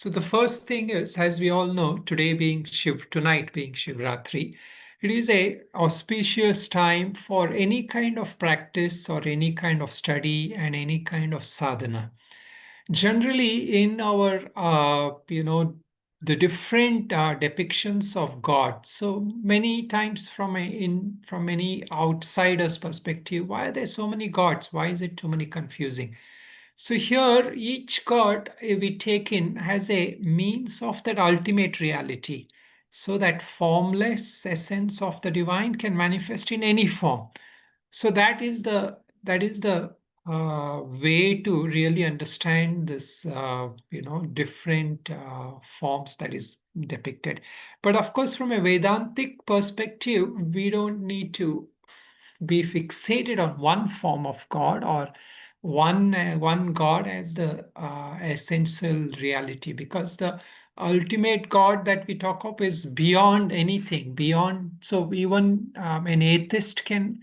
So the first thing is, as we all know, tonight being Shivratri, it is a auspicious time for any kind of practice or any kind of study and any kind of sadhana. Generally, in our, the different depictions of God. So many times from any outsider's perspective, why are there so many gods? Why is it too many confusing? So here, each god we take in has a means of that ultimate reality. So that formless essence of the divine can manifest in any form. So that is the way to really understand this, different forms that is depicted. But of course, from a Vedantic perspective, we don't need to be fixated on one form of God or one God as the essential reality, because the ultimate God that we talk of is beyond anything, beyond. So even an atheist can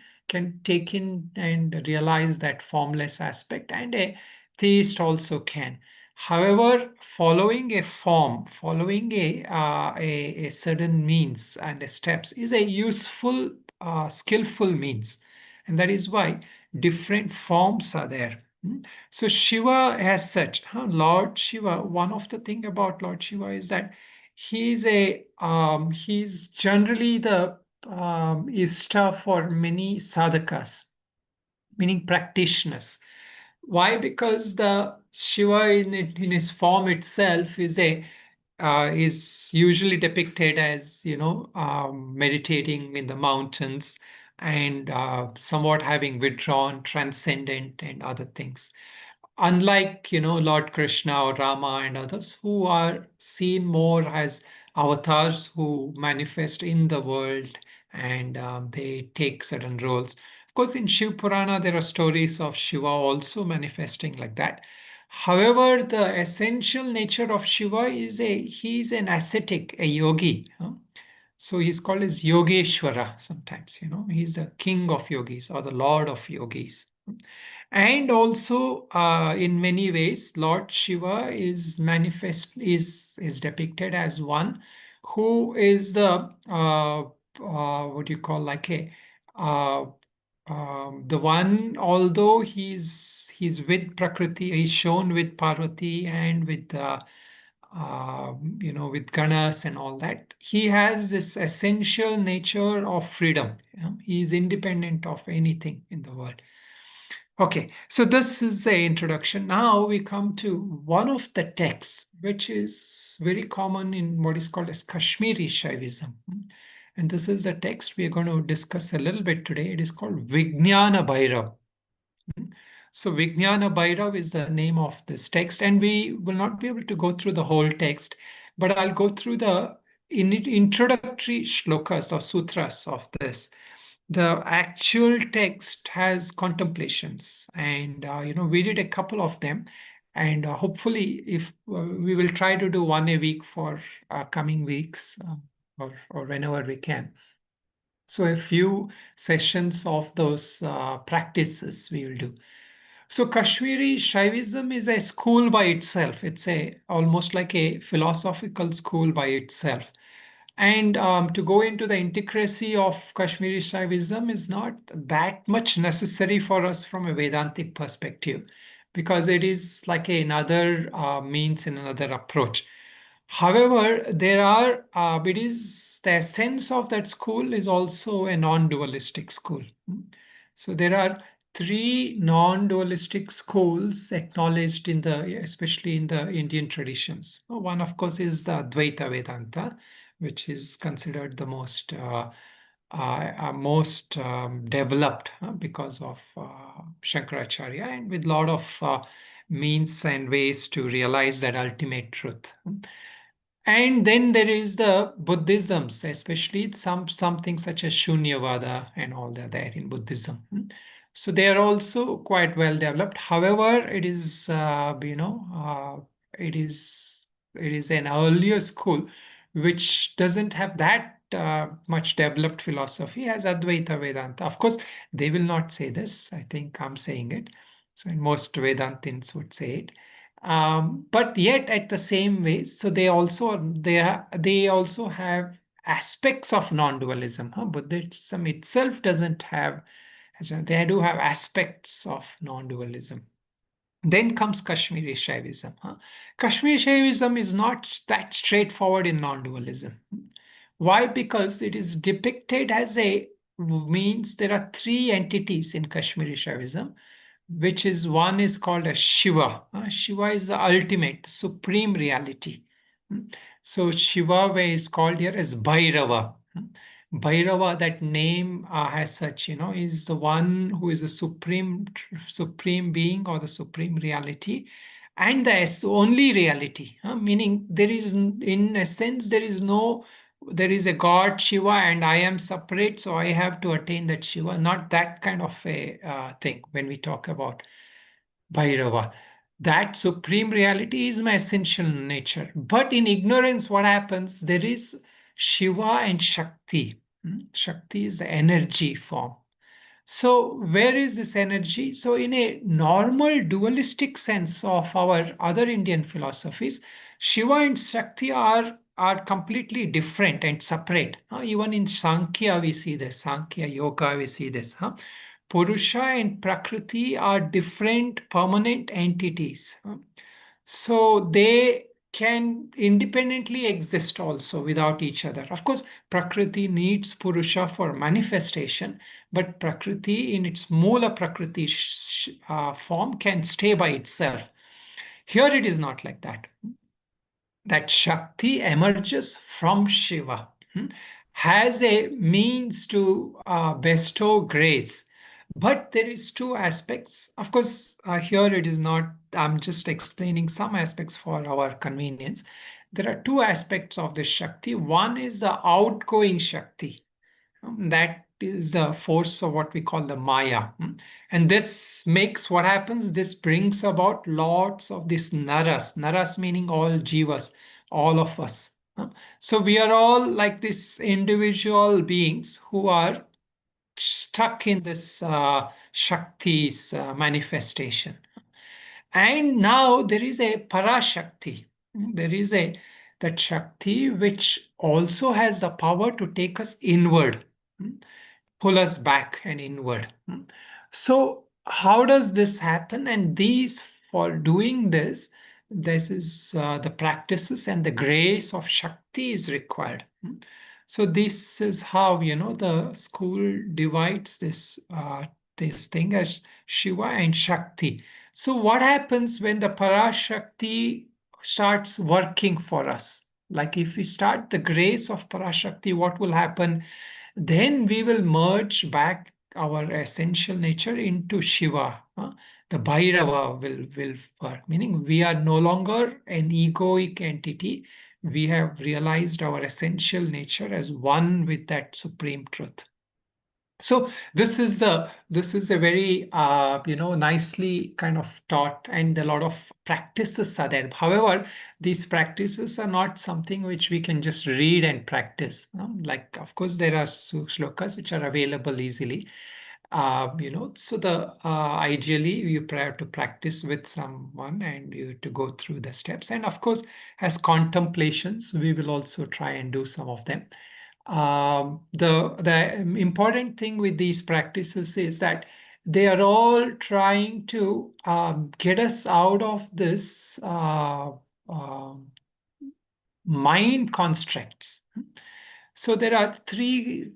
take in and realize that formless aspect, and a theist also can. However, following a form, following a certain means and steps is a useful, skillful means. And that is why different forms are there. So Shiva as such, Lord Shiva, one of the thing about Lord Shiva is that he's generally the Ishta for many sadhakas, meaning practitioners. Why? Because the Shiva in his form itself is usually depicted as meditating in the mountains and somewhat having withdrawn, transcendent, and other things. Unlike Lord Krishna or Rama and others who are seen more as avatars who manifest in the world, and they take certain roles. Of course, in Shiv Purana, there are stories of Shiva also manifesting like that. However, the essential nature of Shiva is he's an ascetic, a yogi. So he's called as Yogeshwara sometimes, he's the king of yogis or the lord of yogis. And also, in many ways, Lord Shiva is depicted as one who is the what do you call, like a uh, the one, although he's with Prakriti, he's shown with Parvati and with with Ganas and all that. He has this essential nature of freedom. He is independent of anything in the world. Okay, so this is the introduction. Now we come to one of the texts, which is very common in what is called as Kashmiri Shaivism. And this is the text we are going to discuss a little bit today. It is called Vignyana Bhairav. So Vignyana Bhairav is the name of this text, and we will not be able to go through the whole text, but I'll go through the introductory shlokas or sutras of this. The actual text has contemplations, and we did a couple of them, and hopefully if we will try to do one a week for coming weeks, or whenever we can. So a few sessions of those practices we will do. So Kashmiri Shaivism is a school by itself. It's almost like a philosophical school by itself. And to go into the intricacy of Kashmiri Shaivism is not that much necessary for us from a Vedantic perspective, because it is like another means in another approach. However, it is the essence of that school is also a non-dualistic school. So there are three non-dualistic schools acknowledged especially in the Indian traditions. One, of course, is the Advaita Vedanta, which is considered the most developed because of Shankaracharya, and with a lot of means and ways to realize that ultimate truth. And then there is the Buddhisms, especially something such as Shunyavada and all that there in Buddhism. So they are also quite well developed. However, it is it is an earlier school which doesn't have that much developed philosophy as Advaita Vedanta. Of course, they will not say this. I think I'm saying it. So most Vedantins would say it. But yet at the same way, so they also have aspects of non-dualism. Buddhism itself doesn't have, they do have aspects of non-dualism. Then comes Kashmiri Shaivism. Kashmiri Shaivism is not that straightforward in non-dualism. Why? Because it is depicted as means there are three entities in Kashmiri Shaivism, which is one is called a Shiva. Shiva is the ultimate, supreme reality. So Shiva is called here as Bhairava. Bhairava, that name has such, is the one who is the supreme being or the supreme reality, and the only reality. Meaning there is, in a sense, there is a God Shiva and I am separate, so I have to attain that Shiva. Not that kind of a thing when we talk about Bhairava. That supreme reality is my essential nature. But in ignorance, what happens? There is Shiva and Shakti. Shakti is the energy form. So, where is this energy? So, in a normal dualistic sense of our other Indian philosophies, Shiva and Shakti are completely different and separate. Even in Sankhya, we see this. Sankhya Yoga, we see this. Purusha and Prakriti are different permanent entities. So they can independently exist also without each other. Of course, Prakriti needs Purusha for manifestation, but Prakriti in its Mula Prakriti form can stay by itself. Here it is not like that. That Shakti emerges from Shiva, has a means to bestow grace. But there is two aspects. Of course, here it is not, I'm just explaining some aspects for our convenience. There are two aspects of the Shakti. One is the outgoing Shakti. That is the force of what we call the Maya. And this makes what happens, this brings about lots of this Naras. Naras meaning all Jivas, all of us. So we are all like these individual beings who are stuck in this Shakti's manifestation. And now there is a Parashakti. There is that Shakti which also has the power to take us inward, pull us back and inward. So how does this happen? And these, for doing this is the practices and the grace of Shakti is required. So this is how the school divides this thing as Shiva and Shakti. So what happens when the Parashakti starts working for us? Like if we start the grace of Parashakti, what will happen? Then we will merge back our essential nature into Shiva. The Bhairava will work, meaning we are no longer an egoic entity. We have realized our essential nature as one with that supreme truth. So this is a very nicely kind of taught, and a lot of practices are there. However, these practices are not something which we can just read and practice. Like of course there are shlokas which are available easily. So the ideally you have to practice with someone and you to go through the steps. And of course, as contemplations, we will also try and do some of them. The important thing with these practices is that they are all trying to get us out of this mind constructs. So there are three,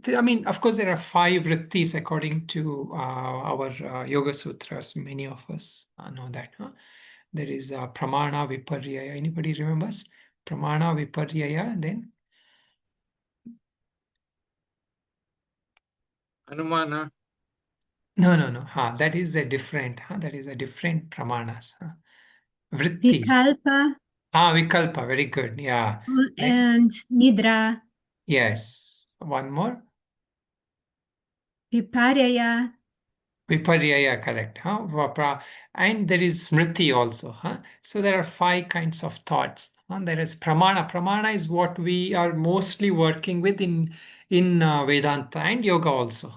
I mean, of course, there are five vrittis according to our Yoga Sutras. Many of us know that. There is Pramana, Viparyaya. Anybody remembers? Pramana, Viparyaya, then? Anumana. No. That is a different. That is a different pramanas. Vrittis. Vikalpa Vikalpa. Very good. Yeah. Then, and Nidra, yes. One more. Viparya, Viparyaya, correct. And there is smriti also. So there are five kinds of thoughts. There is pramana. Pramana is what we are mostly working with in Vedanta and yoga also.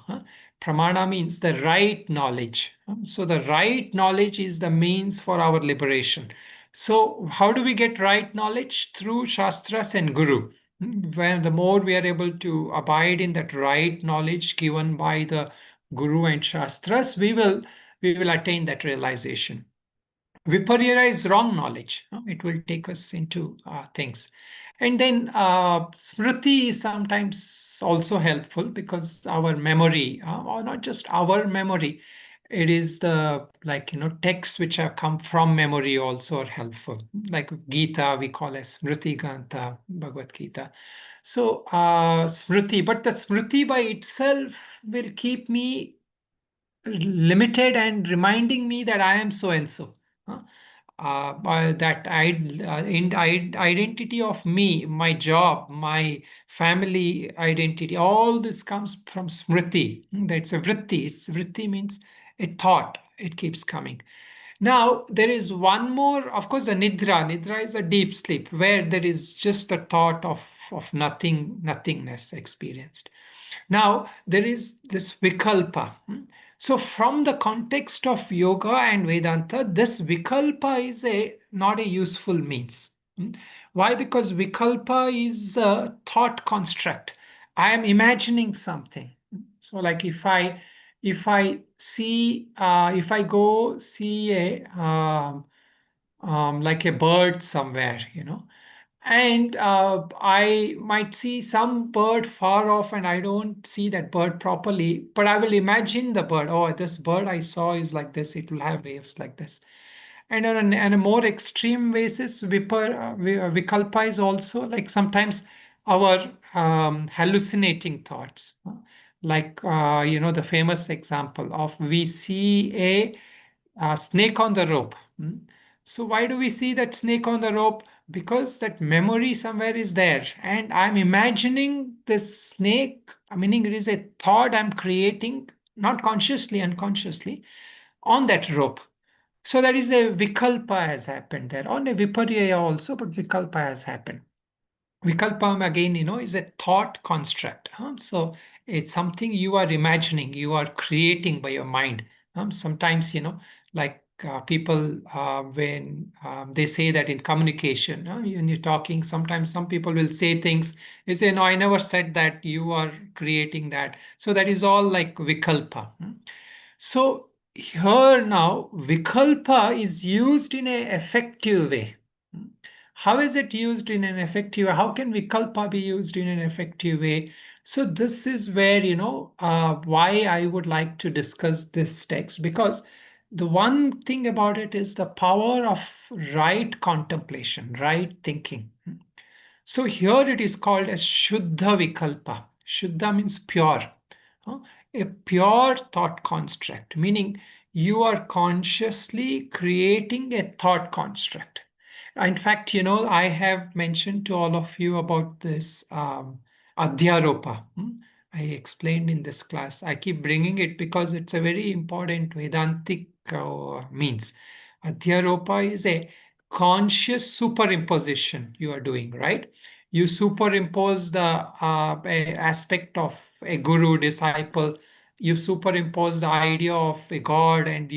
Pramana means the right knowledge. So the right knowledge is the means for our liberation. So how do we get right knowledge? Through Shastras and Guru. When the more we are able to abide in that right knowledge given by the Guru and Shastras, we will attain that realization. Viparya is wrong knowledge. It will take us into things. And then Smriti is sometimes also helpful because our memory, or not just our memory, it is the texts which have come from memory also are helpful. Like Gita, we call as Smriti Ganta, Bhagavad Gita. So Smriti, but the Smriti by itself will keep me limited and reminding me that I am so and so. That identity of me, my job, my family identity, all this comes from smriti. That's a vritti. It's vritti means a thought. It keeps coming. Now there is one more, of course, the nidra. Nidra is a deep sleep where there is just a thought of nothingness experienced. Now, there is this Vikalpa. So, from the context of yoga and Vedanta, this Vikalpa is not a useful means. Why? Because Vikalpa is a thought construct. I am imagining something. So, like if I go see like a bird somewhere, and I might see some bird far off and I don't see that bird properly, but I will imagine the bird. Oh, this bird I saw is like this, it will have waves like this. And on a more extreme basis, vikalpa is also like sometimes our hallucinating thoughts. Like, the famous example of we see a snake on the rope. So why do we see that snake on the rope? Because that memory somewhere is there, and I'm imagining this snake. Meaning, it is a thought I'm creating, not consciously, unconsciously, on that rope. So that is a vikalpa has happened there, on a viparya also, but vikalpa has happened. Vikalpam again, is a thought construct. So it's something you are imagining, you are creating by your mind. Sometimes, like people, when they say that in communication, when you're talking, sometimes some people will say things, they say, no, I never said that, you are creating that. So that is all like Vikalpa. So here now, Vikalpa is used in an effective way. How is it used in an effective way? How can Vikalpa be used in an effective way? So this is where, why I would like to discuss this text, because the one thing about it is the power of right contemplation, right thinking. So here it is called as Shuddha Vikalpa. Shuddha means pure. huh? A pure thought construct, meaning you are consciously creating a thought construct. In fact, I have mentioned to all of you about this Adhyaropa. I explained in this class. I keep bringing it because it's a very important Vedantic means. Adhyaropa is a conscious superimposition you are doing, right? You superimpose the aspect of a guru disciple, you superimpose the idea of a god, and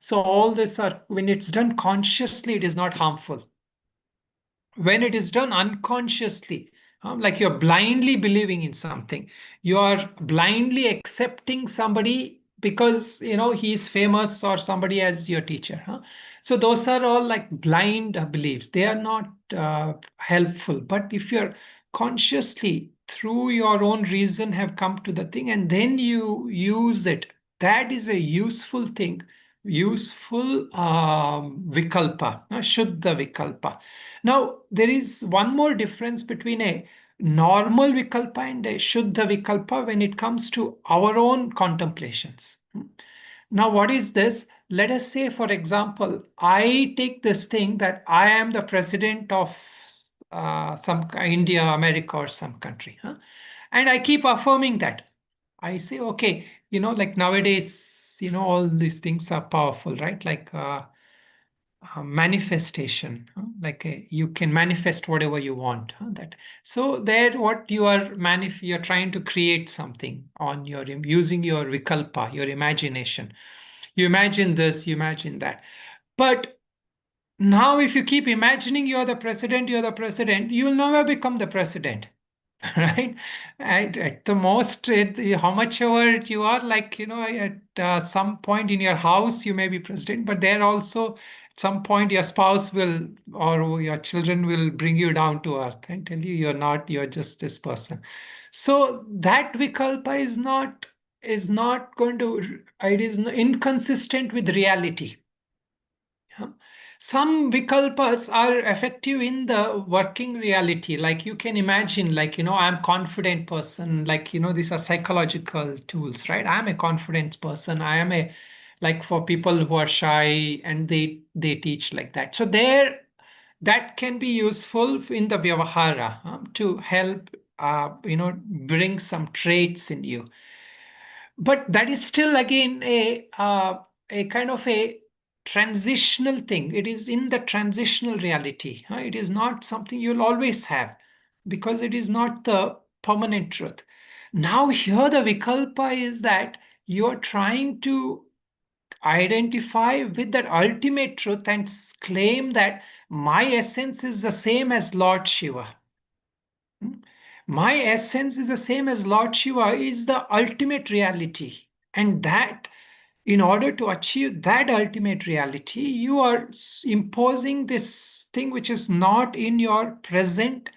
so all this are, when it's done consciously, it is not harmful. When it is done unconsciously, like you're blindly believing in something, you are blindly accepting somebody because he's famous or somebody as your teacher. So those are all like blind beliefs. They are not helpful. But if you're consciously through your own reason have come to the thing and then you use it, that is a useful thing, useful vikalpa, shuddha vikalpa. Now, there is one more difference between a normal vikalpa and a shuddha vikalpa when it comes to our own contemplations. Now, what is this? Let us say, for example, I take this thing that I am the president of some India, America, or some country, and I keep affirming that. I say, okay, like nowadays, all these things are powerful, right? Like manifestation, like you can manifest whatever you want. That so there, what you are you're trying to create something on your using your vikalpa, your imagination. You imagine this, you imagine that, but now if you keep imagining you're the president, you will never become the president. Right. At the most, how much ever you are, like, at some point in your house you may be president, but there also at some point your spouse will, or your children will bring you down to earth and tell you you're not, you're just this person. So that vikalpa is not going to, it is inconsistent with reality. Yeah. Some vikalpas are effective in the working reality. Like you can imagine, like, I'm confident person, like, these are psychological tools, right? I'm a confident person. I am a, like for people who are shy, and they teach like that. So there, that can be useful in the vyavahara, to help, bring some traits in you. But that is still again a kind of a transitional thing. It is in the transitional reality. It is not something you'll always have, because it is not the permanent truth. Now here the vikalpa is that you're trying to identify with that ultimate truth and claim that my essence is the same as Lord Shiva. Hmm? My essence is the same as Lord Shiva is the ultimate reality. And that, in order to achieve that ultimate reality, you are imposing this thing which is not in your present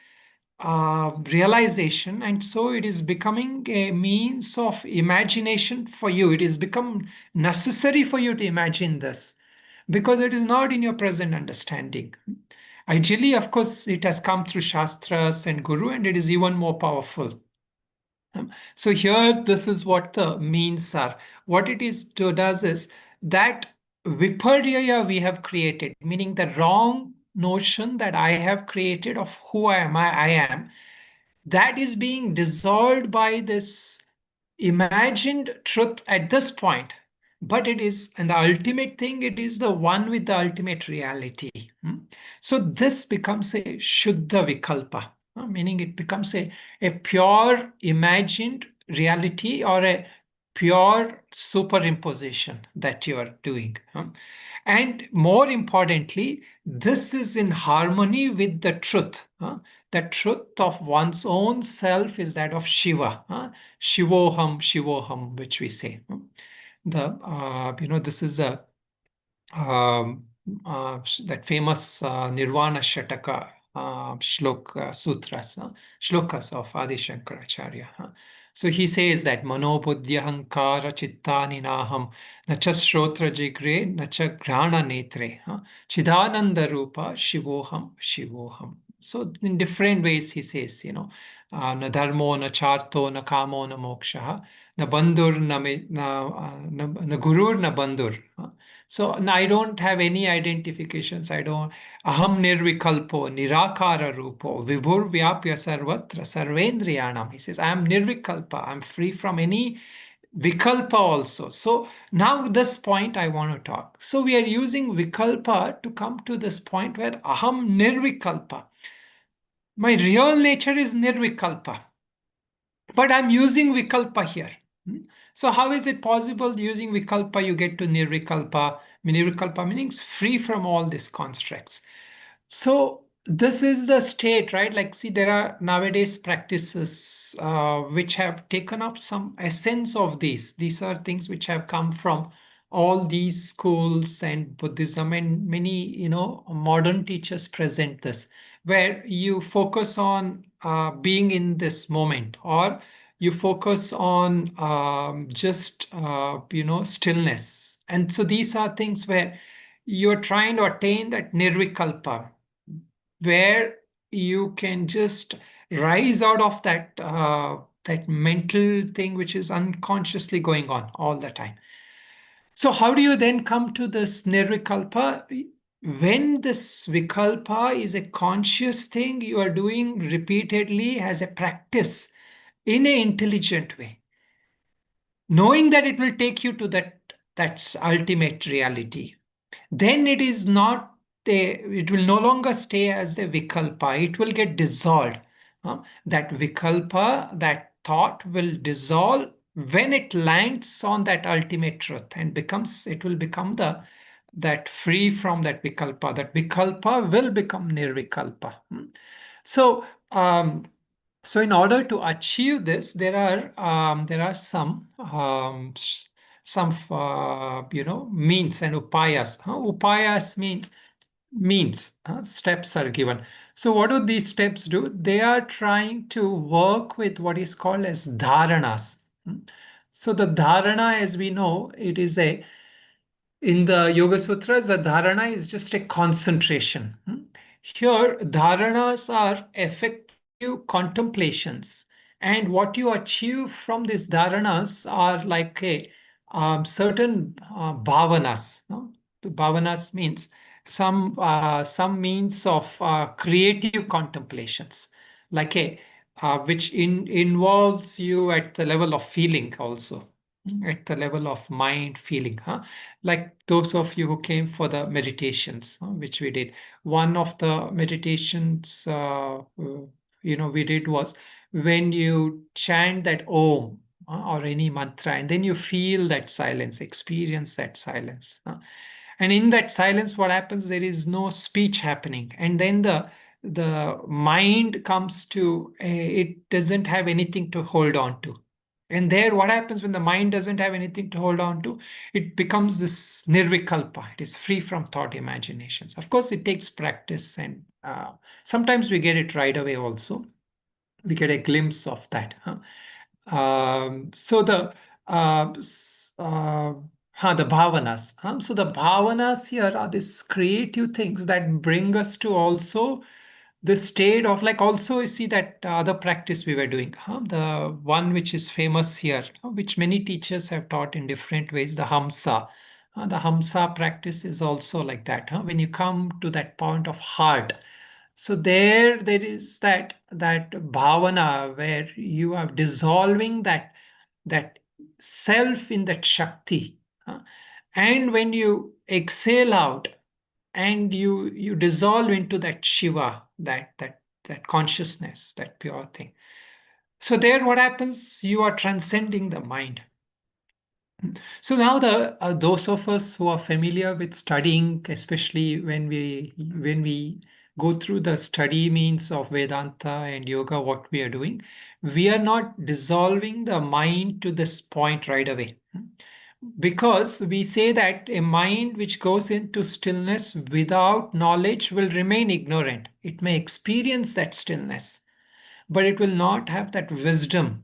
realization. And so it is becoming a means of imagination for you. It is become necessary for you to imagine this, because it is not in your present understanding. Ideally, of course, it has come through Shastras and Guru, and it is even more powerful. So here, this is what the means are. What it is does is that viparya we have created, meaning the wrong notion that I have created of who I am, that is being dissolved by this imagined truth at this point. But it is, and the ultimate thing, it is the one with the ultimate reality. So this becomes a Shuddha Vikalpa, meaning it becomes a pure imagined reality, or a pure superimposition that you are doing. And more importantly, this is in harmony with the truth. The truth of one's own self is that of Shiva. Shivoham, Shivoham, which we say. This is a um, that famous Nirvana Shataka sutras, shlokas of Adi Shankaracharya. So he says that Mano Buddhya Hankara Chittani Naham Nacha Shrotra Jigre Nacha Grana Netre Chidananda Rupa Shivoham Shivoham. So in different ways he says, na dharmo, na charto, na kamo, na moksha, na bandhur, na gurur, na bandhur. So I don't have any identifications. I don't. Aham nirvikalpo, nirakara rupo, vibhur vyapya sarvatra, sarvendriyanam. He says, I am nirvikalpa. I'm free from any vikalpa also. So now this point I want to talk. So we are using vikalpa to come to this point where aham nirvikalpa. My real nature is nirvikalpa, but I'm using vikalpa here. So how is it possible using vikalpa you get to nirvikalpa? Nirvikalpa means free from all these constructs. So this is the state, right? Like, see, there are nowadays practices which have taken up some essence of these. These are things which have come from all these schools and Buddhism, and many, modern teachers present this, where you focus on being in this moment, or you focus on just, stillness. And so these are things where you're trying to attain that nirvikalpa, where you can just rise out of that mental thing which is unconsciously going on all the time. So how do you then come to this nirvikalpa? When this vikalpa is a conscious thing you are doing repeatedly as a practice in an intelligent way, knowing that it will take you to that's ultimate reality, then it is not it will no longer stay as a vikalpa. It will get dissolved. That vikalpa, that thought will dissolve when it lands on that ultimate truth and it will become that free from that vikalpa. That vikalpa will become nirvikalpa. So, so in order to achieve this, there are some means and upayas. Upayas means steps are given. So what do these steps do? They are trying to work with what is called as dharanas. So the dharana, as we know, it is in the Yoga Sutras, the dharana is just a concentration. Here, dharanas are effective contemplations, and what you achieve from these dharanas are like a certain bhavanas. No? The bhavanas means some means of creative contemplations, like a which involves you at the level of feeling also, at the level of mind feeling, like those of you who came for the meditations, which we did. One of the meditations we did was when you chant that om or any mantra, and then you feel that silence, experience that silence. And in that silence, what happens? There is no speech happening, and then the mind comes to it doesn't have anything to hold on to. And there, what happens when the mind doesn't have anything to hold on to? It becomes this nirvikalpa. It is free from thought imaginations. Of course, it takes practice, and sometimes we get it right away also. We get a glimpse of that. So the bhavanas. So the bhavanas here are these creative things that bring us to also the state of, like, also you see that other practice we were doing, the one which is famous here, which many teachers have taught in different ways, the hamsa. The hamsa practice is also like that. When you come to that point of heart, so there is that bhavana where you are dissolving that self in that shakti. And when you exhale out and you dissolve into that Shiva, that consciousness, that pure thing. So there, what happens? You are transcending the mind. So now those of us who are familiar with studying, especially when we go through the study means of Vedanta and yoga, what we are doing, we are not dissolving the mind to this point right away. Because we say that a mind which goes into stillness without knowledge will remain ignorant. It may experience that stillness, but it will not have that wisdom.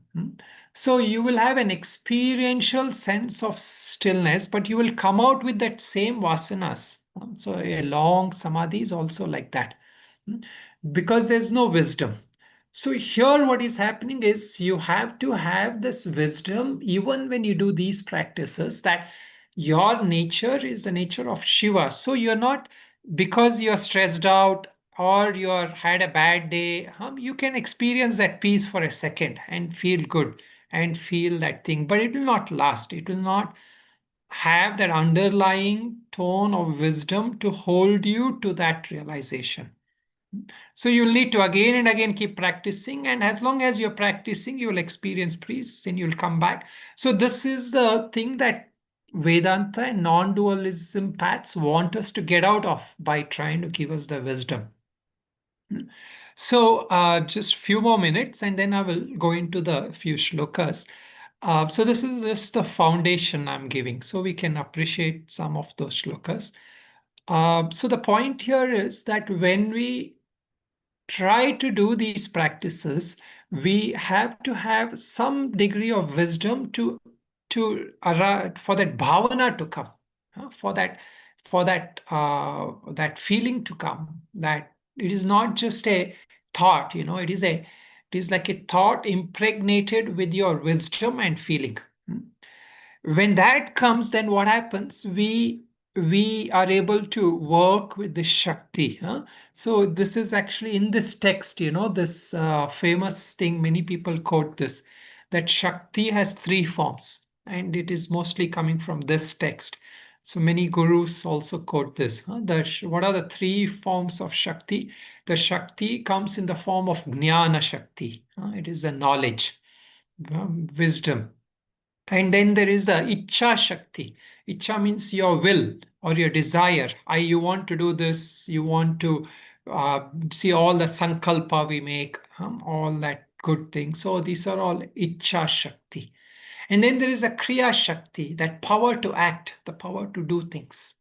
So you will have an experiential sense of stillness, but you will come out with that same vasanas. So a long samadhi is also like that, because there's no wisdom. So here what is happening is you have to have this wisdom even when you do these practices, that your nature is the nature of Shiva. So you're not, because you're stressed out or you're had a bad day, you can experience that peace for a second and feel good and feel that thing, but it will not last. It will not have that underlying tone of wisdom to hold you to that realization. So you'll need to again and again keep practicing, and as long as you're practicing, you will experience peace and you'll come back. So this is the thing that Vedanta and non-dualism paths want us to get out of by trying to give us the wisdom. So just few more minutes and then I will go into the few shlokas. So this is just the foundation I'm giving, so we can appreciate some of those shlokas. So the point here is that when we try to do these practices, we have to have some degree of wisdom to arrive, for that bhavana to come, for that feeling to come. That it is not just a thought, it is like a thought impregnated with your wisdom and feeling. When that comes, then what happens? We are able to work with the Shakti. So this is actually in this text, this famous thing, many people quote this, that Shakti has three forms, and it is mostly coming from this text. So many gurus also quote this. What are the three forms of Shakti? The Shakti comes in the form of Jnana Shakti. It is the knowledge, wisdom. And then there is the Ichcha Shakti. Ichcha means your will or your desire. You want to do this, you want to see all the sankalpa we make, all that good thing. So these are all Ichcha Shakti. And then there is a Kriya Shakti, that power to act, the power to do things.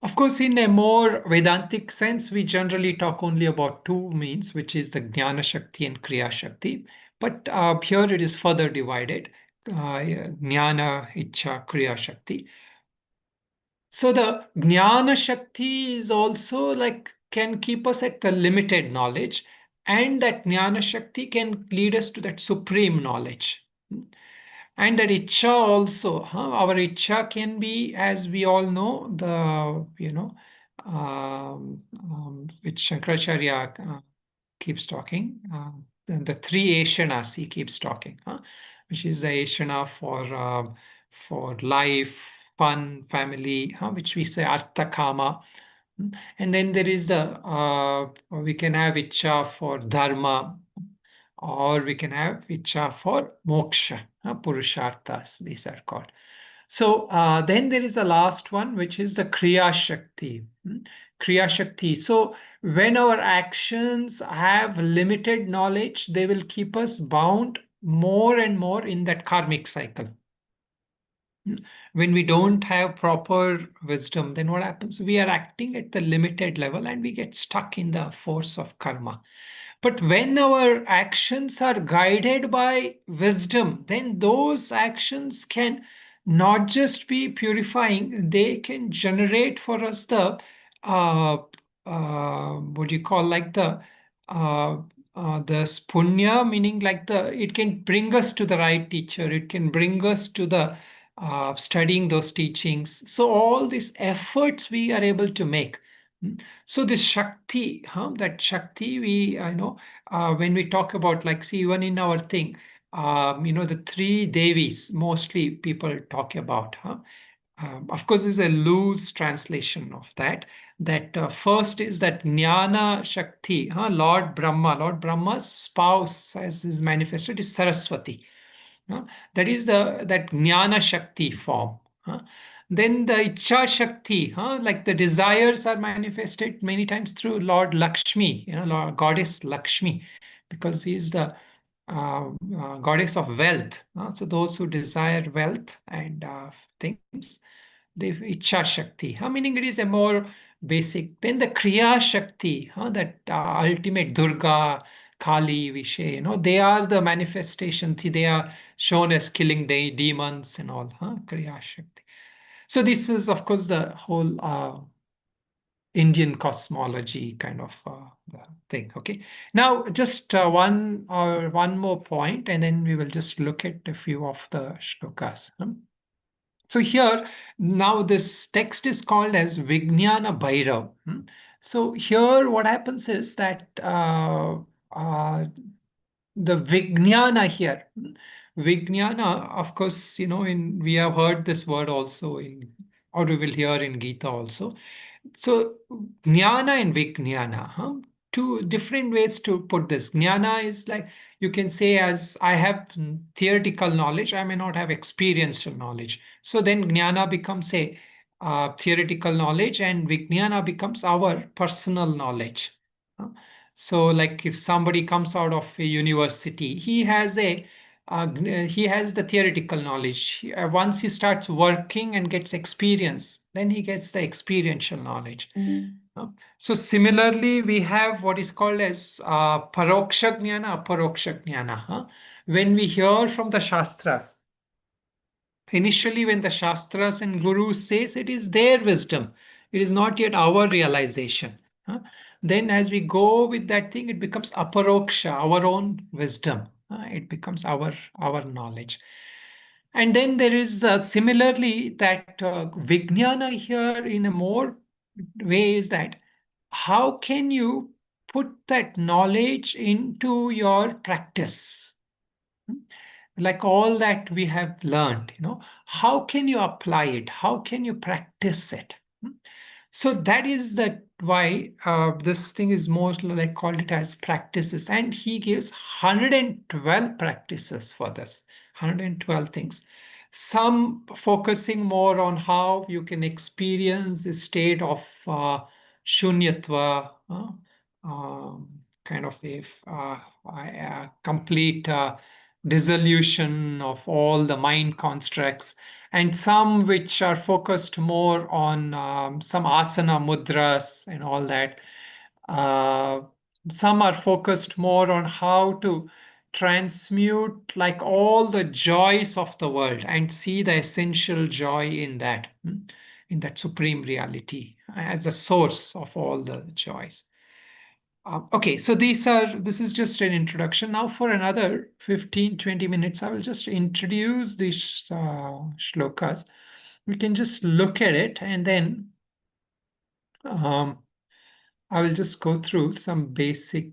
Of course, in a more Vedantic sense, we generally talk only about two means, which is the Jnana Shakti and Kriya Shakti. But here it is further divided, Jnana, Ichcha, Kriya Shakti. So the Jnana Shakti is also like can keep us at the limited knowledge, and that Jnana Shakti can lead us to that supreme knowledge. And that Ichcha also, our Ichcha can be, as we all know, which Shankaracharya keeps talking, the three Ashanas he keeps talking, which is the Ashana for life, fun, family, which we say Artha Kama. And then there is we can have Ichcha for Dharma, or we can have Ichcha for Moksha, Purusharthas, these are called. So then there is the last one, which is the Kriya Shakti. Kriya Shakti. So when our actions have limited knowledge, they will keep us bound more and more in that karmic cycle. When we don't have proper wisdom, then what happens? We are acting at the limited level and we get stuck in the force of karma. But when our actions are guided by wisdom, then those actions can not just be purifying, they can generate for us the what do you call, like uh, the punya, meaning like it can bring us to the right teacher, it can bring us to the studying those teachings. So all these efforts we are able to make. So this Shakti, that Shakti, when we talk about, like, see, even in our thing, the three Devis, mostly people talk about. Of course, there's a loose translation of that. That first is that Jnana Shakti, Lord Brahma. Lord Brahma's spouse, as is manifested, is Saraswati. That is that Jnana Shakti form. Then the Ichcha Shakti, like the desires are manifested many times through Lord Lakshmi, Lord Goddess Lakshmi, because he is the goddess of wealth. So those who desire wealth and things, the Ichcha Shakti, meaning it is a more basic. Then the Kriya Shakti, that ultimate Durga, Kali, Vishay, they are the manifestations. See, they are shown as killing the demons and all, Kriya Shakti. So this is, of course, the whole Indian cosmology kind of the thing. Okay. Now, just one more point, and then we will just look at a few of the shlokas. So here, now this text is called as Vignyana Bhairav. So here, what happens is that the Vignyana here, Vignyana, of course, we have heard this word also or we will hear in Gita also. So Jnana and Vijnana, two different ways to put this. Jnana is like, you can say, as I have theoretical knowledge, I may not have experiential knowledge. So then Jnana becomes a theoretical knowledge, and Vijnana becomes our personal knowledge. So like if somebody comes out of a university, he has the theoretical knowledge. Once he starts working and gets experience, then he gets the experiential knowledge. So similarly, we have what is called as paroksha jnana, aparoksha jnana. When we hear from the Shastras, initially when the Shastras and Gurus says, it is their wisdom, it is not yet our realization. Then as we go with that thing, it becomes aparoksha, our own wisdom. It becomes our knowledge. And then there is similarly that Vijnana here in a more way is that how can you put that knowledge into your practice? Like all that we have learned, how can you apply it? How can you practice it? So that is that why this thing is more like called it as practices, and he gives 112 practices for this, 112 things. Some focusing more on how you can experience the state of shunyatva, kind of a complete dissolution of all the mind constructs, and some which are focused more on some asana mudras and all that. Uh, some are focused more on how to transmute like all the joys of the world and see the essential joy in that, in that supreme reality as the source of all the joys. Okay, so this is just an introduction. Now for another 15-20 minutes, I will just introduce these shlokas. We can just look at it, and then um, I will just go through some basic.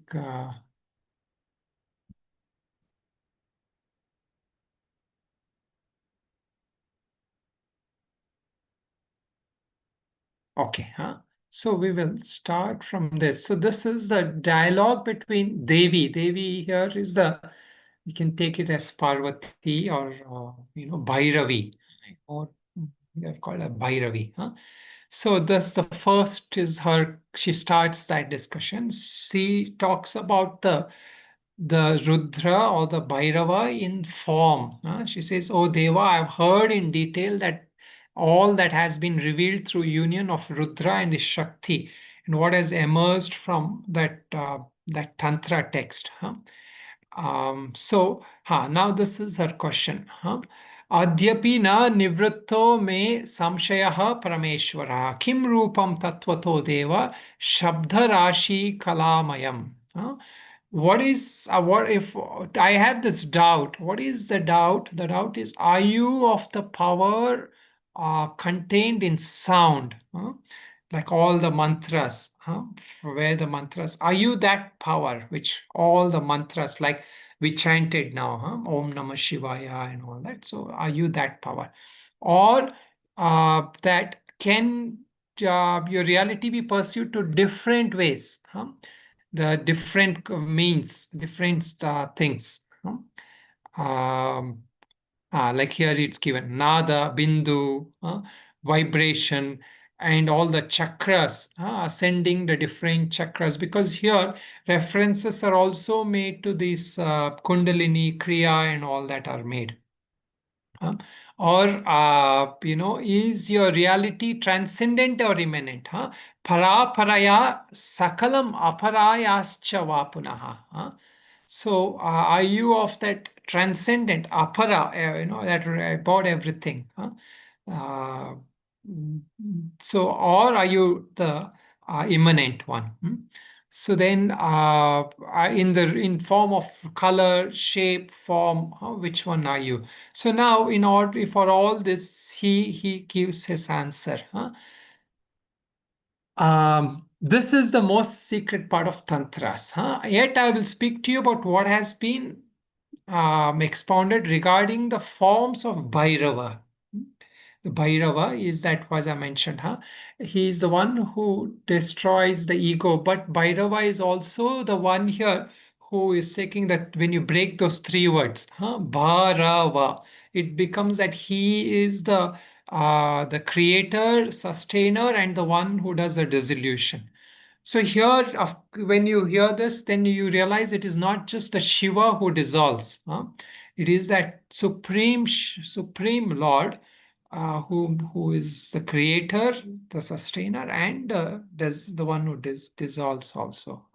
Okay, huh? So we will start from this. So this is the dialogue between Devi. Devi here is the, you can take it as Parvati or Bhairavi, or they're called a Bhairavi. Huh? So this the first is her. She starts that discussion. She talks about the Rudra or the Bhairava in form. She says, "Oh Deva, I've heard in detail that all that has been revealed through union of Rudra and his Shakti, and what has emerged from that Tantra text." Now this is her question. Adyapi na nivritto me samshayah parameshwara kim rupam tattvato deva shabda rashi kalamayam. What is what if I have this doubt? What is the doubt? The doubt is, are you of the power contained in sound? Like all the mantras, where the mantras, are you that power which all the mantras, like we chanted now, Om Namah Shivaya and all that. So are you that power? Or that can your reality be pursued to different ways? The different means, different things. Um, like here it's given nada, bindu, vibration, and all the chakras, ascending the different chakras, because here references are also made to this kundalini, kriya, and all that are made. Or is your reality transcendent or immanent? Para paraya sakalam aparayascha vapunaha. So are you of that transcendent apara, that about everything? Uh, so, or are you the immanent one? So then, in form of color, shape, form, which one are you? So now, in order for all this, he gives his answer. This is the most secret part of tantras. Yet I will speak to you about what has been expounded regarding the forms of Bhairava. The Bhairava is that, as I mentioned, he is the one who destroys the ego, but Bhairava is also the one here who is taking that, when you break those three words, Bharava, it becomes that he is the creator, sustainer, and the one who does the dissolution. So here, when you hear this, then you realize it is not just the Shiva who dissolves. It is that supreme Lord, who is the creator, the sustainer, and the one who dissolves also.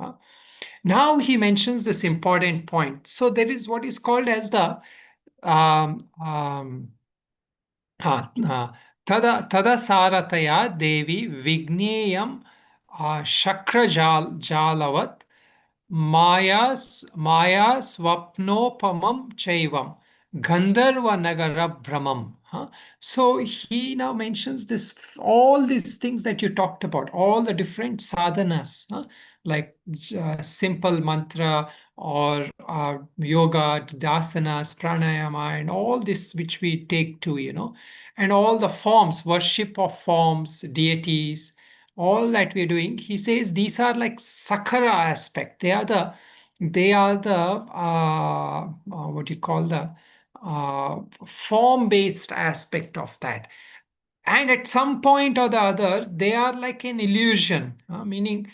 Now he mentions this important point. So there is what is called as the um, um, tada sarataya devi vigneyam shakrajalavat maya swapnopamam chaivam gandharva nagara brahmam. So he now mentions this, all these things that you talked about, all the different sadhanas, like simple mantra or yoga, asanas, pranayama, and all this which we take to, and all the forms, worship of forms, deities, all that we're doing. He says these are like sakara aspect. They are the what do you call the form based aspect of that, and at some point or the other they are like an illusion, meaning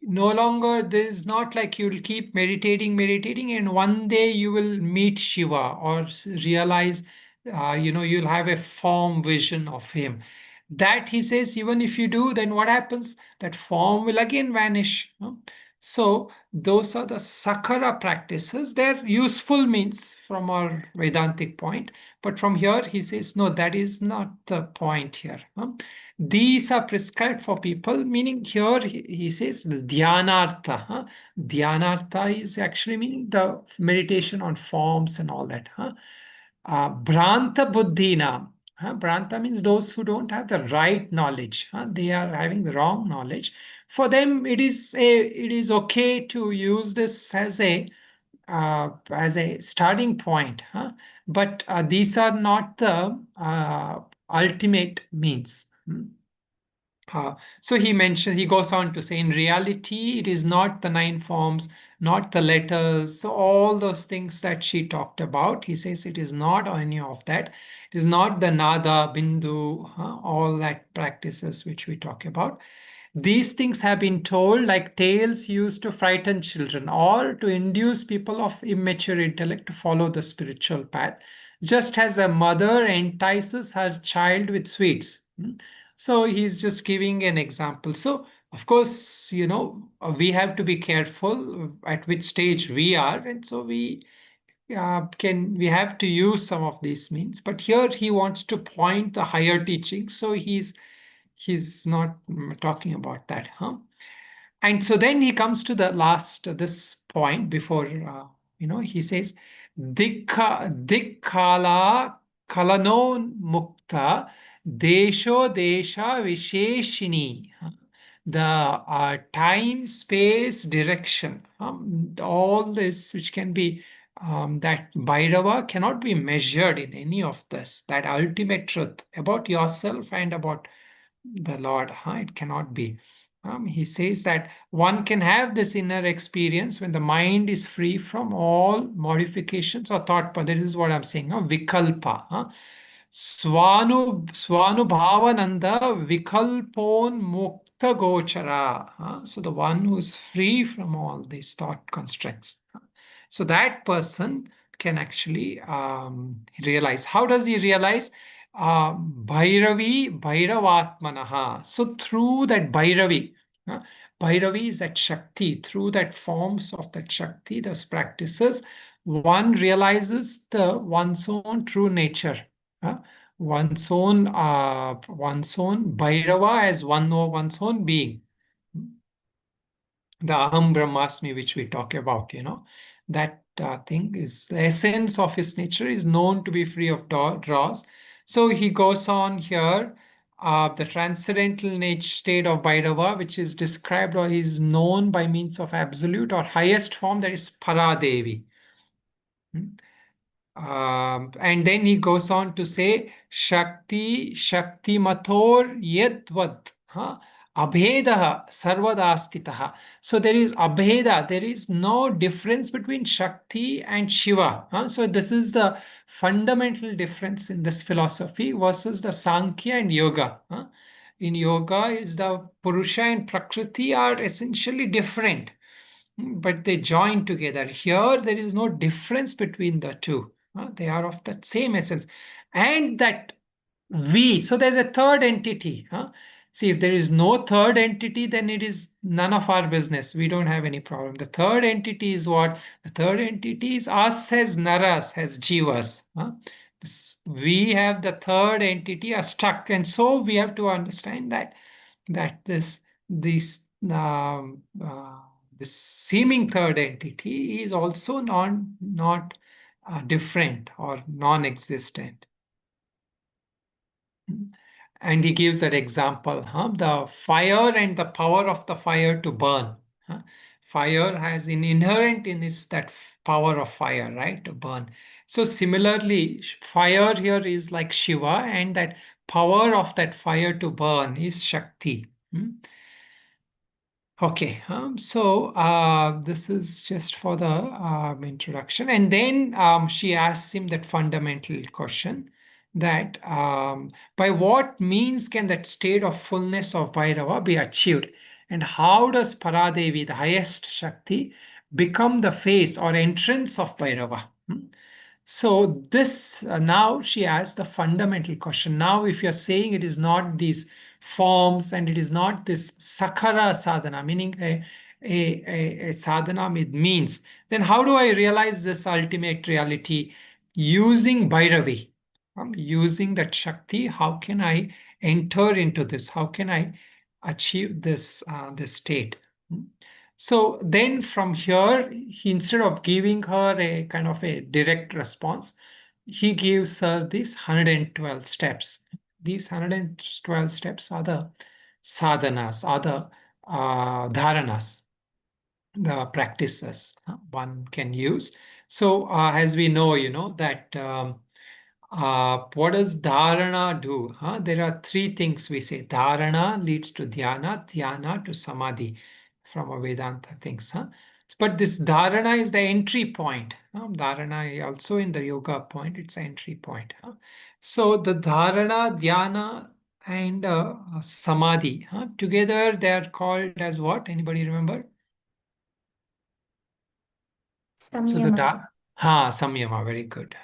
no longer, this is not like you'll keep meditating and one day you will meet Shiva or realize, you'll have a form vision of him. That he says, even if you do, then what happens, that form will again vanish. So those are the sakara practices. They're useful means from our Vedantic point, but from here, he says, no, that is not the point here. These are prescribed for people, meaning here he says dhyanartha. Dhyanartha is actually meaning the meditation on forms and all that. Branta buddhina. Branta means those who don't have the right knowledge. They are having the wrong knowledge. For them, it is okay to use this as a starting point, but these are not the ultimate means. So he goes on to say, in reality, it is not the nine forms, not the letters, so all those things that she talked about. He says it is not any of that. It is not the nada, bindu, all that practices which we talk about. These things have been told like tales used to frighten children or to induce people of immature intellect to follow the spiritual path, just as a mother entices her child with sweets. So he's just giving an example. So, of course, we have to be careful at which stage we are. And so we have to use some of these means. But here he wants to point the higher teaching. So he's not talking about that, and so then he comes to the last this point before he says dikkala kalano mukta desho desha visheshini, the time space direction, all this which can be, that Bhairava cannot be measured in any of this, that ultimate truth about yourself and about the Lord. It cannot be. He says that one can have this inner experience when the mind is free from all modifications or thought. But this is what I'm saying. Vikalpa. Swanubhavananda vikalpon mukta gochara. So the one who is free from all these thought constructs. So that person can actually realize. How does he realize? Bhairavatmanaha. So through that Bhairavi is that Shakti. Through that forms of that Shakti, those practices, one realizes one's own true nature. One's own Bhairava as one's own being. The Aham Brahmasmi, which we talk about, that thing is the essence of his nature is known to be free of draws. So he goes on here, the transcendental nature state of Bhairava, which is described or is known by means of absolute or highest form, that is Paradevi. And then he goes on to say, Shakti Mathor Yadvad, Abheda Sarvadastitaha. So there is Abheda, there is no difference between Shakti and Shiva. So this is the fundamental difference in this philosophy versus the Sankhya and Yoga. In Yoga, is the Purusha and Prakriti are essentially different, but they join together. Here, there is no difference between the two. They are of that same essence. And that we, so there's a third entity. See, if there is no third entity, then it is none of our business. We don't have any problem. The third entity is what? The third entity is us as naras, as jivas. We have the third entity are stuck. And so we have to understand that this this seeming third entity is also not different or non-existent. And he gives that example, the fire and the power of the fire to burn. Fire has inherent in is that power of fire, right? To burn. So similarly, fire here is like Shiva, and that power of that fire to burn is Shakti. Okay, this is just for the introduction. And then she asks him that fundamental question that by what means can that state of fullness of Bhairava be achieved? And how does Paradevi, the highest Shakti, become the face or entrance of Bhairava? So this now she asks the fundamental question. Now, if you're saying it is not these forms and it is not this sakara sadhana, meaning a sadhana with means, then how do I realize this ultimate reality using Bhairavi? Using that Shakti, how can I enter into this? How can I achieve this state? So then from here, instead of giving her a kind of a direct response, he gives her these 112 steps. These 112 steps are the sadhanas, are the dharanas, the practices one can use. So as we know, that what does dharana do? There are three things we say. Dharana leads to dhyana, dhyana to samadhi from a Vedanta things. But this dharana is the entry point. Dharana also in the yoga point, it's an entry point. So the dharana, dhyana, and samadhi together they are called as what? Anybody remember? So the Samyama. samyama, very good.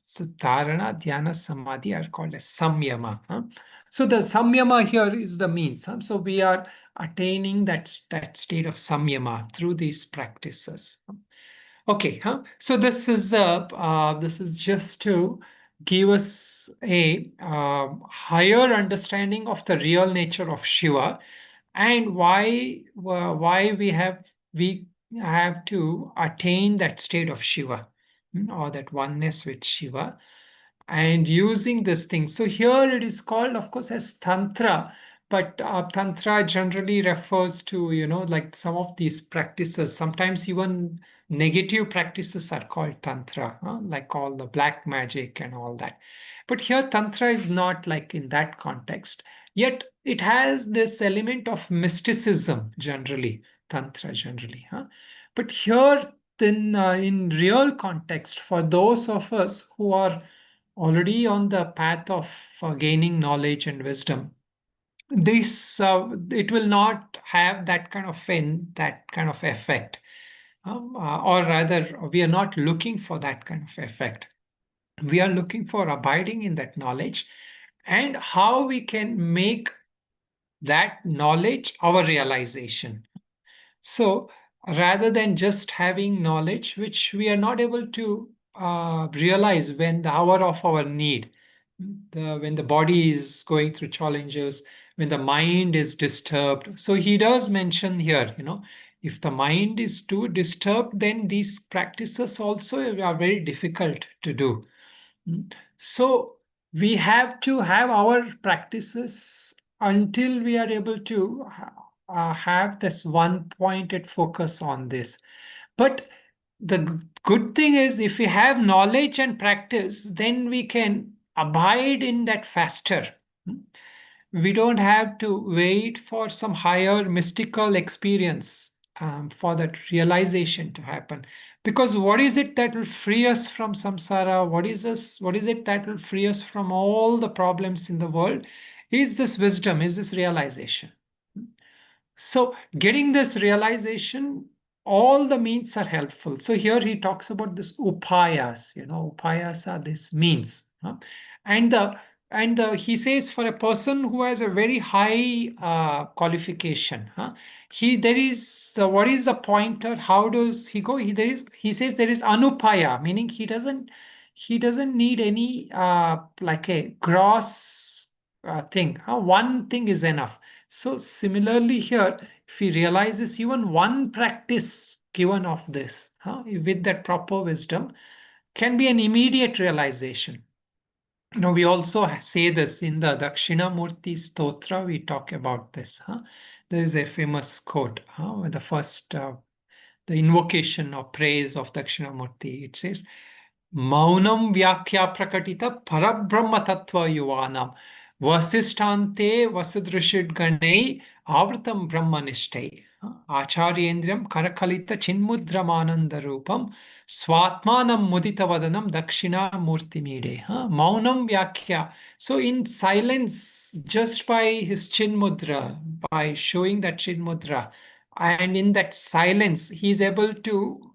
So dharana, dhyana, samadhi are called as samyama. So the samyama here is the means. So we are attaining that state of samyama through these practices. Okay, so this is just to give us a higher understanding of the real nature of Shiva and why we have to attain that state of Shiva, or that oneness with Shiva, and using this thing. So here it is called, of course, as Tantra, but Tantra generally refers to, like some of these practices. Sometimes even negative practices are called Tantra, like all the black magic and all that. But here Tantra is not like in that context. Yet it has this element of mysticism generally, Tantra generally. But here, then in real context, for those of us who are already on the path of gaining knowledge and wisdom, this it will not have that kind of effect, or rather, we are not looking for that kind of effect. We are looking for abiding in that knowledge and how we can make that knowledge our realization. So rather than just having knowledge, which we are not able to realize when the hour of our need, when the body is going through challenges, when the mind is disturbed. So he does mention here, if the mind is too disturbed, then these practices also are very difficult to do. So we have to have our practices until we are able to have this one pointed focus on this. But the good thing is, if we have knowledge and practice, then we can abide in that faster. We don't have to wait for some higher mystical experience for that realization to happen. Because what is it that will free us from samsara? What is it that will free us from all the problems in the world? Is this wisdom, is this realization. So getting this realization, all the means are helpful. So here he talks about this upayas, upayas are this means. And he says for a person who has a very high qualification, there is what is the pointer? How does he go? He says there is anupaya, meaning he doesn't need any like a gross thing. One thing is enough. So similarly here, if he realizes even one practice given of this, with that proper wisdom, can be an immediate realization. We also say this in the Dakshinamurti Stotra, we talk about this. there is a famous quote, the first, the invocation or praise of Dakshinamurti. It says, Maunam Vyakya Prakatita Parabrahma Tattva Yuvanam Vasishtante Vasadrishid Ganei Avratam Brahmanishtai Acharyendram Karakalita Chinmudramananda Rupam Swatmanam Mudita Vadanam Dakshina Murti Mide. Maunam Vyakya. So in silence, just by his Chinmudra, by showing that Chinmudra, and in that silence, he is able to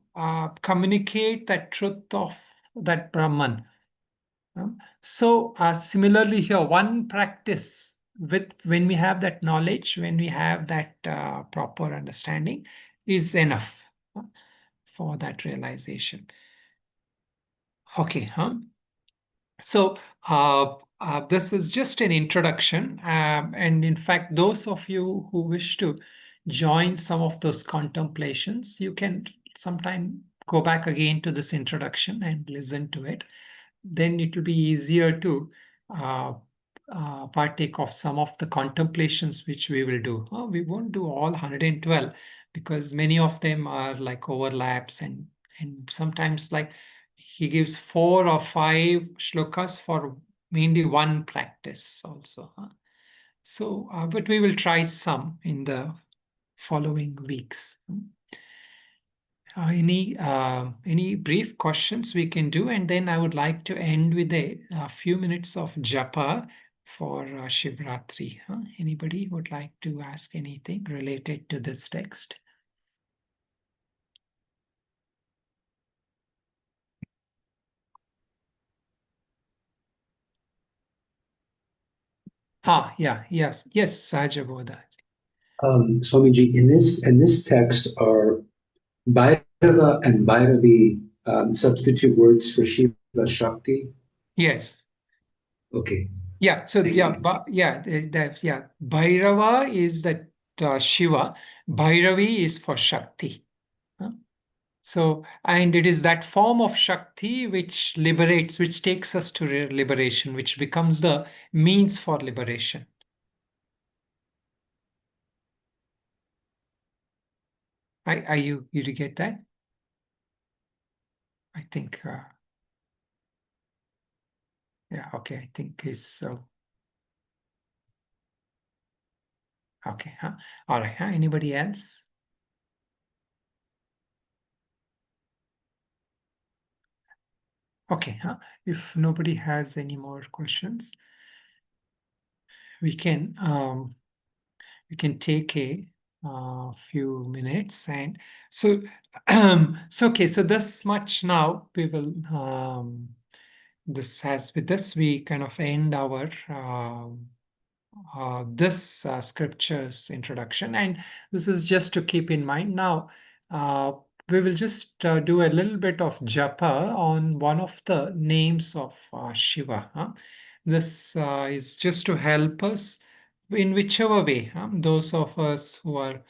communicate that truth of that Brahman. So similarly here, one practice with when we have that knowledge, when we have that proper understanding, is enough for that realization. Okay, so this is just an introduction, and in fact, those of you who wish to join some of those contemplations, you can sometime go back again to this introduction and listen to it. Then it will be easier to uh, partake of some of the contemplations which we will do. We won't do all 112 because many of them are like overlaps, and sometimes like he gives 4 or 5 shlokas for mainly one practice also. So, but we will try some in the following weeks. Any brief questions we can do, and then I would like to end with a few minutes of japa for Shivratri. Anybody would like to ask anything related to this text? Yes, Sahajaboda. Swamiji, in this text are Bhairava and Bhairavi substitute words for Shiva Shakti? Yes. Okay. Yeah. So Thank yeah, you. Bhairava is that Shiva. Bhairavi is for Shakti. So, and it is that form of Shakti which liberates, which takes us to liberation, which becomes the means for liberation. Are you to get that? I think, yeah, okay, I think is so. Okay, all right, anybody else? Okay, if nobody has any more questions, we can take a few minutes, and so so okay, so this much now we will with this we kind of end our this scriptures introduction, and this is just to keep in mind. Now we will just do a little bit of japa on one of the names of Shiva. This is just to help us in whichever way, those of us who are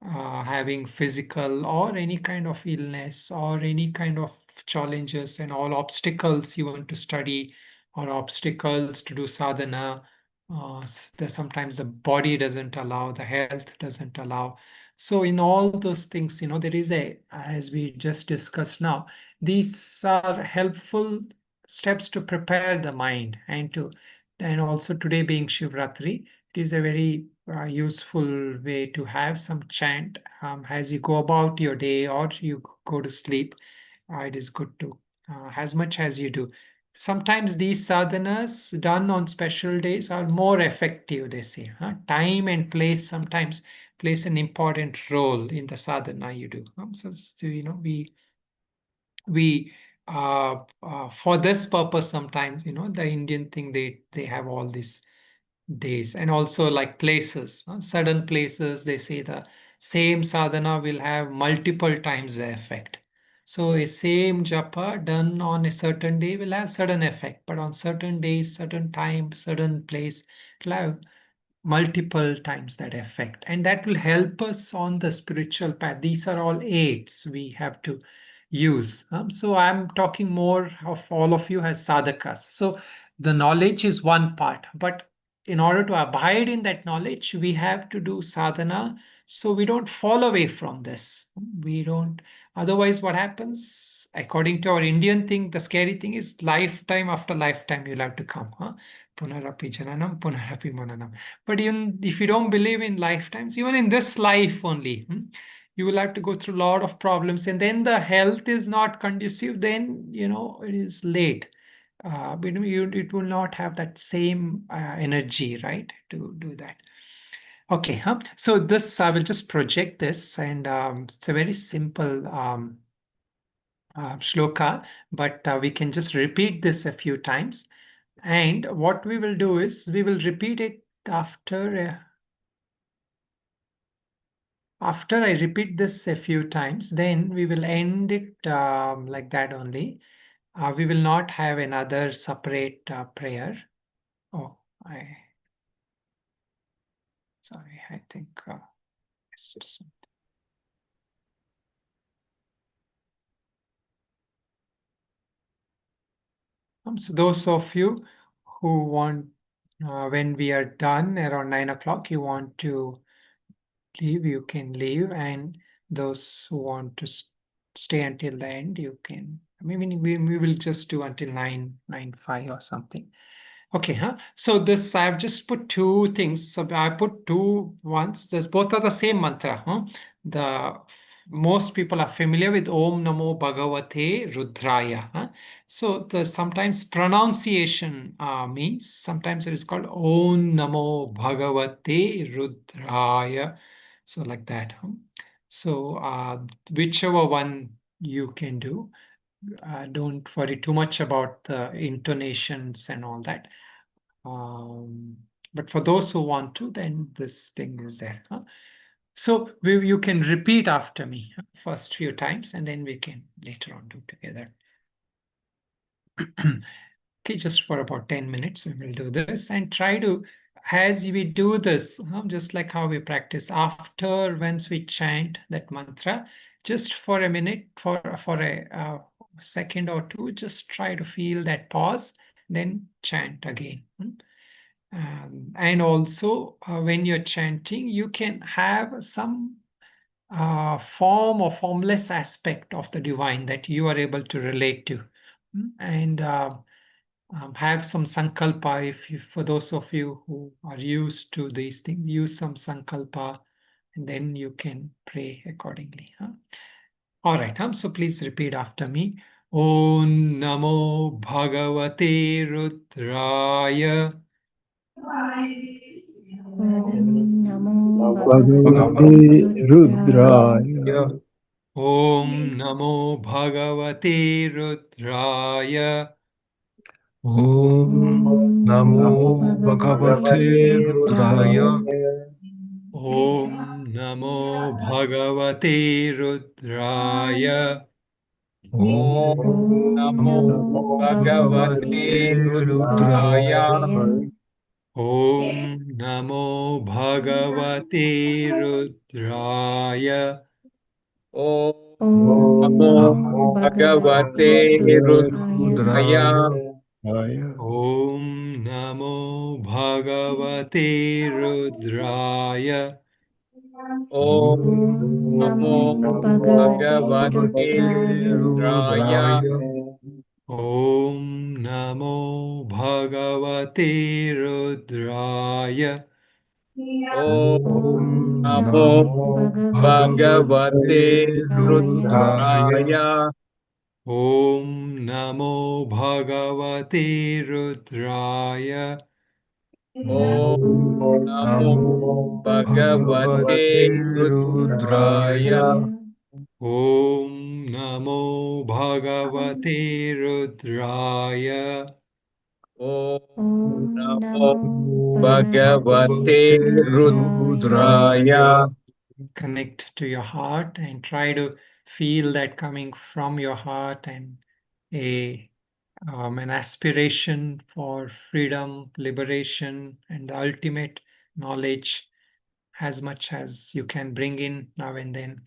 having physical or any kind of illness or any kind of challenges and all obstacles you want to study or obstacles to do sadhana. Sometimes the body doesn't allow, the health doesn't allow. So in all those things, there is as we just discussed now, these are helpful steps to prepare the mind, and also today being Shivratri, it is a very useful way to have some chant as you go about your day or you go to sleep. It is good to, as much as you do. Sometimes these sadhanas done on special days are more effective, they say. Time and place sometimes plays an important role in the sadhana you do. We for this purpose sometimes, the Indian thing, they have all these days, and also like places, certain places they say the same sadhana will have multiple times the effect. So a same japa done on a certain day will have certain effect, but on certain days, certain time, certain place, it will have multiple times that effect, and that will help us on the spiritual path. These are all aids we have to use. So I'm talking more of all of you as sadhakas. So the knowledge is one part, but in order to abide in that knowledge, we have to do sadhana so we don't fall away from this. We don't, otherwise, what happens, according to our Indian thing, the scary thing is lifetime after lifetime you'll have to come. Huh? Punarapi jananam, punarapi mananam. But even if you don't believe in lifetimes, even in this life only, you will have to go through a lot of problems, and then the health is not conducive, then it is late. It will not have that same energy, right, to do that. Okay, so this I will just project this, and it's a very simple shloka, but we can just repeat this a few times. And what we will do is we will repeat it after I repeat this a few times, then we will end it like that only. We will not have another separate prayer. Oh, sorry, I think it's just- so those of you who want, when we are done around 9 o'clock, you want to leave, you can leave, and those who want to stay until the end, you can. I mean, we will just do until 9:05 or something. Okay, so this I've just put two things. So I put two ones. There's both are the same mantra. The most people are familiar with Om Namo Bhagavate Rudraya. So the sometimes pronunciation means sometimes it is called Om Namo Bhagavate Rudraya. So like that. So whichever one you can do. Don't worry too much about the intonations and all that. But for those who want to, then this thing is there. So you can repeat after me first few times, and then we can later on do together. Okay, just for about 10 minutes, we will do this and try to, as we do this, just like how we practice, after once we chant that mantra, just for a minute, for a second or two, just try to feel that pause, then chant again. And also, when you're chanting, you can have some form or formless aspect of the divine that you are able to relate to. And have some sankalpa. If you, for those of you who are used to these things, use some sankalpa, and then you can pray accordingly. All right, so please repeat after me. Om Namo Bhagavate Rudraya. Om Namo Bhagavate Bhagavate Rudraya. Rudraya. Om Namo Bhagavate Rudraya. Om Om Namo Namo Bhagavate Bhagavate Rudraya. Rudraya. Om Namo Bhagavate Rudraya. Om Om Namo Namo Bhagavate Bhagavate Rudraya. Rudraya. Om Namo Bhagavate Rudraya. Om Namo Namo Bhagavate Bhagavate Rudraya. Rudraya. Om Namo Bhagavate Rudraya. Om Om Namo Namo Bhagavate Bhagavate Rudraya. Rudraya. Om Namo Bhagavate Rudraya. Om Om Namo Namo Bhagavate Bhagavate Rudraya. Rudraya. Om Namo Bhagavate Rudraya. Om Namo Bhagavate Rudraya. Rudraya. Om Namo Bhagavate Rudraya. Om Om Namo Namo Bhagavate Bhagavate Rudraya. Rudraya. Connect to your heart and try to feel that coming from your heart, and an aspiration for freedom, liberation, and the ultimate knowledge, as much as you can bring in now and then.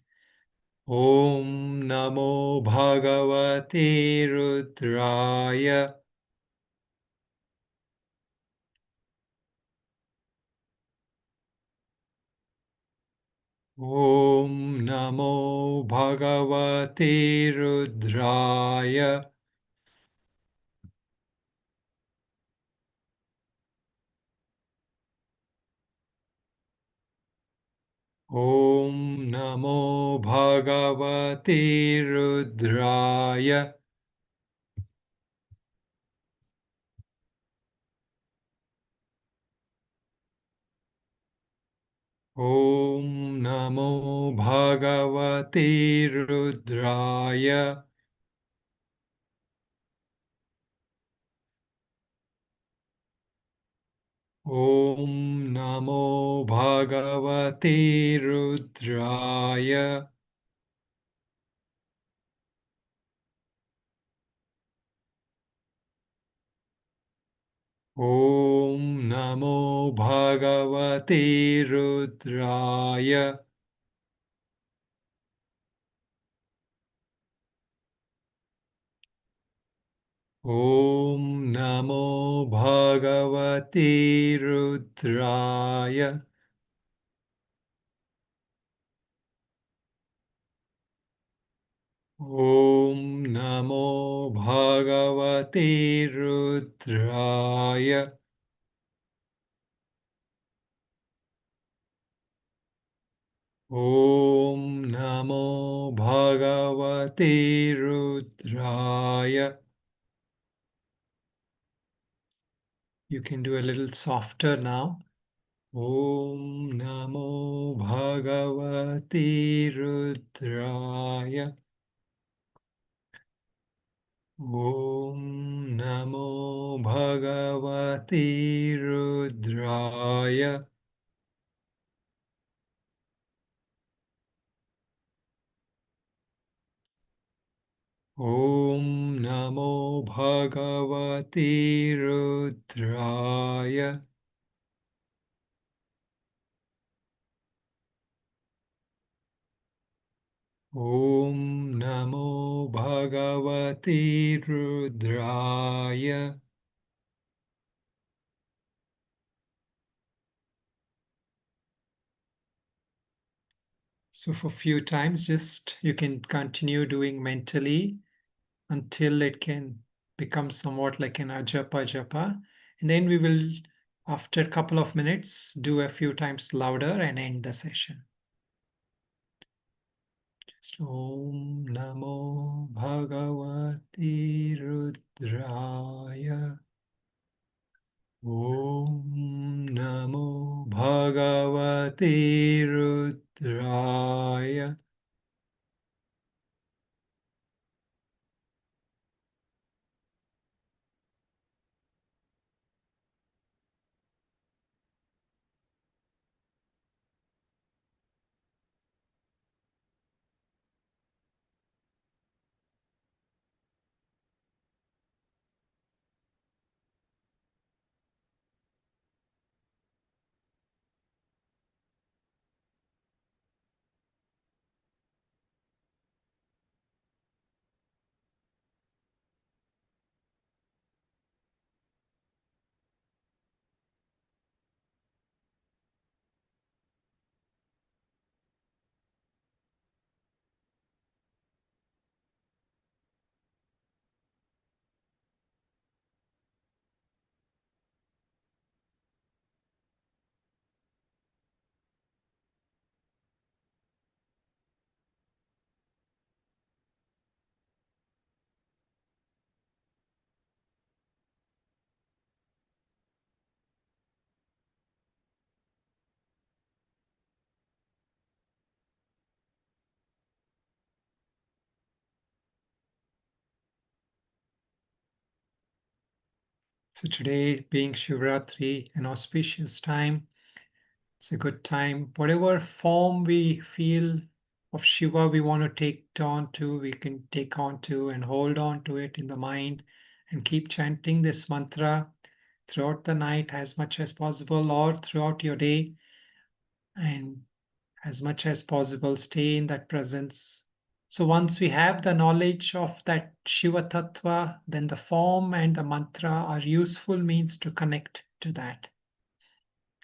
Om Namo Bhagavate Rudraya. Om Namo Bhagavate Rudraya. Om Namo Bhagavate Rudraya. Om Namo Bhagavate Rudraya. Om Namo Bhagavate Rudraya. Om Namo Bhagavate Rudraya. Om Namo Bhagavate Rudraya. Om Namo Bhagavate Rudraya. Om Namo Bhagavate Rudraya. You can do a little softer now. Om Namo Bhagavate Rudraya. Om Namo Bhagavate Rudraya. Om Namo Bhagavate Rudraya. Om Namo Bhagavate Rudraya. So for a few times, just you can continue doing mentally until it can become somewhat like an japa. And then we will, after a couple of minutes, do a few times louder and end the session. Just Om Namo Bhagavate Rudraya. Om Namo Bhagavate Rudraya. So today being Shivratri, an auspicious time, it's a good time. Whatever form we feel of Shiva we want to take on to, we can take on to and hold on to it in the mind and keep chanting this mantra throughout the night as much as possible or throughout your day, and as much as possible stay in that presence. So once we have the knowledge of that Shiva Tattva, then the form and the mantra are useful means to connect to that.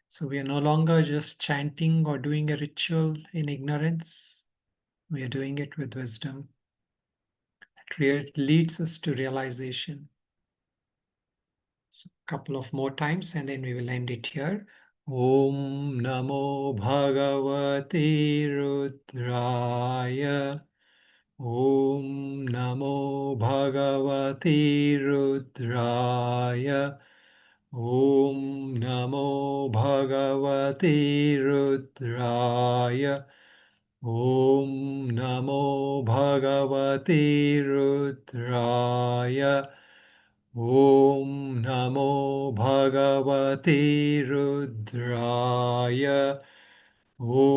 So we are no longer just chanting or doing a ritual in ignorance. We are doing it with wisdom. It leads us to realization. So a couple of more times and then we will end it here. Om Namo Bhagavate Rudraya. Om Namo Bhagavate Rudraya. Om Namo Bhagavate Rudraya. Om Namo Bhagavate Rudraya. Om Namo Bhagavate Rudraya. Om